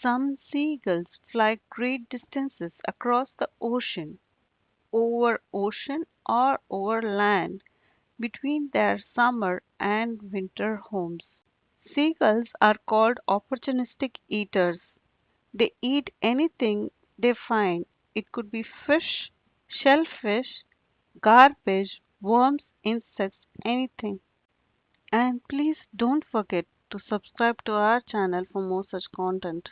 Some seagulls fly great distances across the ocean, over ocean or over land, between their summer and winter homes. Seagulls are called opportunistic eaters. They eat anything they find. It could be fish, shellfish, garbage, worms, insects, anything. And please don't forget to subscribe to our channel for more such content.